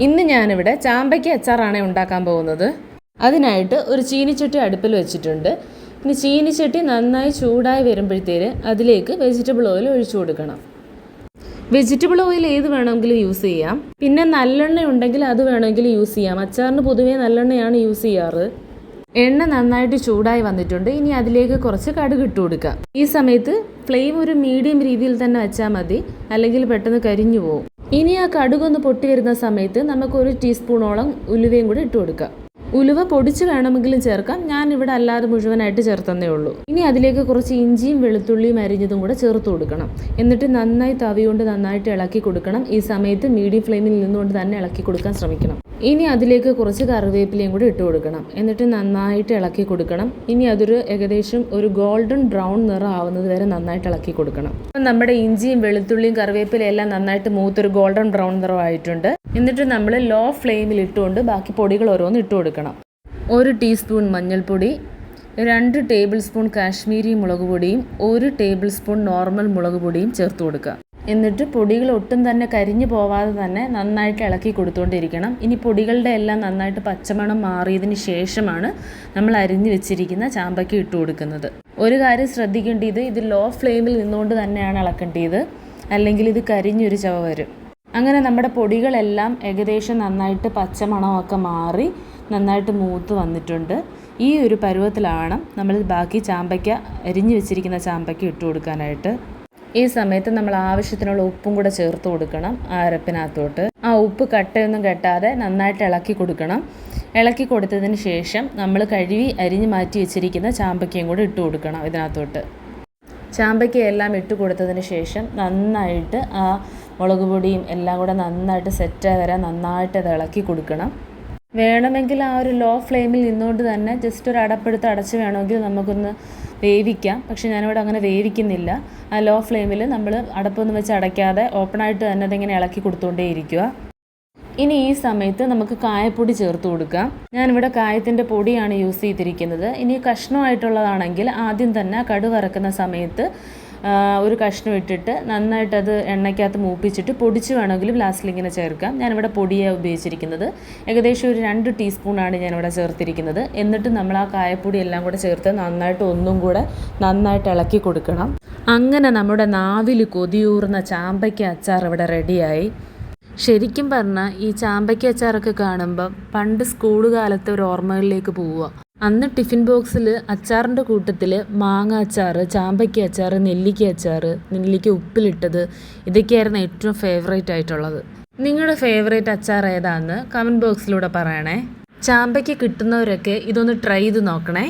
ഇന്ന് ഞാനിവിടെ ചാമ്പയ്ക്ക അച്ചാറാണ് ഉണ്ടാക്കാൻ പോകുന്നത്. അതിനായിട്ട് ഒരു ചീനിച്ചട്ടി അടുപ്പിൽ വെച്ചിട്ടുണ്ട്. ഇനി ചീനിച്ചട്ടി നന്നായി ചൂടായി വരുമ്പോഴത്തേന് അതിലേക്ക് വെജിറ്റബിൾ ഓയിൽ ഒഴിച്ചു കൊടുക്കണം. വെജിറ്റബിൾ ഓയിൽ ഏത് വേണമെങ്കിലും യൂസ് ചെയ്യാം. പിന്നെ നല്ലെണ്ണ ഉണ്ടെങ്കിൽ അത് വേണമെങ്കിൽ യൂസ് ചെയ്യാം. അച്ചാറിന് പൊതുവേ നല്ലെണ്ണയാണ് യൂസ് ചെയ്യാറ്. എണ്ണ നന്നായിട്ട് ചൂടായി വന്നിട്ടുണ്ട്. ഇനി അതിലേക്ക് കുറച്ച് കടുക് ഇട്ട് കൊടുക്കാം. ഈ സമയത്ത് ഫ്ലെയിം ഒരു മീഡിയം രീതിയിൽ തന്നെ വെച്ചാൽ മതി, അല്ലെങ്കിൽ പെട്ടെന്ന് കരിഞ്ഞു പോകും. ഇനി ആ കടുകൊന്ന് പൊട്ടി വരുന്ന സമയത്ത് നമുക്ക് 1 ടീസ്പൂണോളം ഉലുവയും കൂടി ഇട്ട് കൊടുക്കാം. ഉലുവ പൊടിച്ച് വേണമെങ്കിലും ചേർക്കാം. ഞാൻ ഇവിടെ അല്ലാതെ മുഴുവനായിട്ട് ചേർത്തന്നേ ഉള്ളൂ. ഇനി അതിലേക്ക് കുറച്ച് ഇഞ്ചിയും വെളുത്തുള്ളിയും അരിഞ്ഞതും കൂടെ ചേർത്ത് കൊടുക്കണം. എന്നിട്ട് നന്നായി തവി കൊണ്ട് നന്നായിട്ട് ഇളക്കി കൊടുക്കണം. ഈ സമയത്ത് മീഡിയം ഫ്ലെയിമിൽ നിന്നുകൊണ്ട് തന്നെ ഇളക്കി കൊടുക്കാൻ ശ്രമിക്കണം. ഇനി അതിലേക്ക് കുറച്ച് കറിവേപ്പിലയും കൂടി ഇട്ട് കൊടുക്കണം. എന്നിട്ട് നന്നായിട്ട് ഇളക്കി കൊടുക്കണം. ഇനി അതൊരു ഏകദേശം ഒരു ഗോൾഡൻ ബ്രൗൺ നിറം ആവുന്നത് വരെ നന്നായിട്ട് ഇളക്കി കൊടുക്കണം. അപ്പം നമ്മുടെ ഇഞ്ചിയും വെളുത്തുള്ളിയും കറിവേപ്പിലയും എല്ലാം നന്നായിട്ട് മൂത്തൊരു ഗോൾഡൻ ബ്രൗൺ നിറമായിട്ടുണ്ട്. എന്നിട്ട് നമ്മൾ ലോ ഫ്ലെയിമിൽ ഇട്ടുകൊണ്ട് ബാക്കി പൊടികൾ ഓരോന്ന് ഇട്ട് കൊടുക്കണം. 1 ടീസ്പൂൺ മഞ്ഞൾപ്പൊടി, 2 ടേബിൾ സ്പൂൺ കാശ്മീരി മുളക് പൊടിയും 1 ടേബിൾ സ്പൂൺ നോർമൽ മുളക് പൊടിയും ചേർത്ത് കൊടുക്കുക. എന്നിട്ട് പൊടികൾ ഒട്ടും തന്നെ കരിഞ്ഞു പോവാതെ തന്നെ നന്നായിട്ട് ഇളക്കി കൊടുത്തുകൊണ്ടിരിക്കണം. ഇനി പൊടികളുടെ എല്ലാം നന്നായിട്ട് പച്ചമണം മാറിയതിന് ശേഷമാണ് നമ്മൾ അരിഞ്ഞു വെച്ചിരിക്കുന്ന ചാമ്പയ്ക്ക ഇട്ട് കൊടുക്കുന്നത്. ഒരു കാര്യം ശ്രദ്ധിക്കേണ്ടത്, ഇത് ലോ ഫ്ലെയിമിൽ നിന്നുകൊണ്ട് തന്നെയാണ് ഇളക്കേണ്ടത്, അല്ലെങ്കിൽ ഇത് കരിഞ്ഞൊരു ചവ വരും. അങ്ങനെ നമ്മുടെ പൊടികളെല്ലാം ഏകദേശം നന്നായിട്ട് പച്ചമണമൊക്കെ മാറി നന്നായിട്ട് മൂത്ത് വന്നിട്ടുണ്ട്. ഈ ഒരു പരുവത്തിലാണ് നമ്മൾ ബാക്കി ചാമ്പയ്ക്ക അരിഞ്ഞു വെച്ചിരിക്കുന്ന ചാമ്പയ്ക്ക ഇട്ട് കൊടുക്കാനായിട്ട്. ഈ സമയത്ത് നമ്മൾ ആവശ്യത്തിനുള്ള ഉപ്പും കൂടെ ചേർത്ത് കൊടുക്കണം അരപ്പിനകത്തോട്ട്. ആ ഉപ്പ് കട്ടയൊന്നും കെട്ടാതെ നന്നായിട്ട് ഇളക്കി കൊടുക്കണം. ഇളക്കി കൊടുത്തതിന് ശേഷം നമ്മൾ കഴുകി അരിഞ്ഞ് മാറ്റി വെച്ചിരിക്കുന്ന ചാമ്പയ്ക്കയും കൂടെ ഇട്ട് കൊടുക്കണം ഇതിനകത്തോട്ട്. ചാമ്പയ്ക്കയെല്ലാം ഇട്ട് കൊടുത്തതിന് ശേഷം നന്നായിട്ട് ആ മുളക് പൊടിയും എല്ലാം കൂടെ നന്നായിട്ട് സെറ്റായി വരാൻ നന്നായിട്ട് അത് ഇളക്കി കൊടുക്കണം. വേണമെങ്കിൽ ആ ഒരു ലോ ഫ്ലെയിമിൽ നിന്നുകൊണ്ട് തന്നെ ജസ്റ്റ് ഒരു അടപ്പെടുത്ത് അടച്ച് വേണമെങ്കിൽ നമുക്കൊന്ന് വേവിക്കാം. പക്ഷേ ഞാനിവിടെ അങ്ങനെ വേവിക്കുന്നില്ല. ആ ലോ ഫ്ലെയിമിൽ നമ്മൾ അടപ്പൊന്നും വെച്ച് അടയ്ക്കാതെ ഓപ്പണായിട്ട് തന്നെ അതിങ്ങനെ ഇളക്കി കൊടുത്തുകൊണ്ടേ ഇരിക്കുക. ഇനി ഈ സമയത്ത് നമുക്ക് കായപ്പൊടി ചേർത്ത് കൊടുക്കാം. ഞാനിവിടെ കായത്തിൻ്റെ പൊടിയാണ് യൂസ് ചെയ്തിരിക്കുന്നത്. ഇനി കഷ്ണമായിട്ടുള്ളതാണെങ്കിൽ ആദ്യം തന്നെ കടുക് വറക്കുന്ന സമയത്ത് ഒരു കഷ്ണം ഇട്ടിട്ട് നന്നായിട്ടത് എണ്ണയ്ക്കകത്ത് മൂപ്പിച്ചിട്ട് പൊടിച്ച് വേണമെങ്കിലും ലാസ്റ്റിൽ ഇങ്ങനെ ചേർക്കാം. ഞാനിവിടെ പൊടിയാണ് ഉപയോഗിച്ചിരിക്കുന്നത്. ഏകദേശം ഒരു 2 ടീസ്പൂണാണ് ഞാനിവിടെ ചേർത്തിരിക്കുന്നത്. എന്നിട്ട് നമ്മൾ ആ കായപ്പൊടി എല്ലാം കൂടെ ചേർത്ത് നന്നായിട്ട് ഒന്നും കൂടെ നന്നായിട്ട് ഇളക്കി കൊടുക്കണം. അങ്ങനെ നമ്മുടെ നാവിൽ കൊതിയൂർന്ന ചാമ്പയ്ക്ക അച്ചാർ ഇവിടെ റെഡിയായി. ശരിക്കും പറഞ്ഞാൽ ഈ ചാമ്പയ്ക്ക അച്ചാറൊക്കെ കാണുമ്പം പണ്ട് സ്കൂൾ കാലത്തെ ഒരു ഓർമ്മകളിലേക്ക് പോവുക. അന്ന് ടിഫിൻ ബോക്സിൽ അച്ചാറിൻ്റെ കൂട്ടത്തിൽ മാങ്ങ അച്ചാർ, ചാമ്പയ്ക്ക അച്ചാർ, നെല്ലിക്ക അച്ചാർ, നെല്ലിക്ക ഉപ്പിലിട്ടത്, ഇതൊക്കെയായിരുന്നു ഏറ്റവും ഫേവറേറ്റ് ആയിട്ടുള്ളത്. നിങ്ങളുടെ ഫേവറേറ്റ് അച്ചാർ ഏതാണെന്ന് കമൻറ്റ് ബോക്സിലൂടെ പറയണേ. ചാമ്പയ്ക്ക കിട്ടുന്നവരൊക്കെ ഇതൊന്ന് ട്രൈ ചെയ്ത് നോക്കണേ.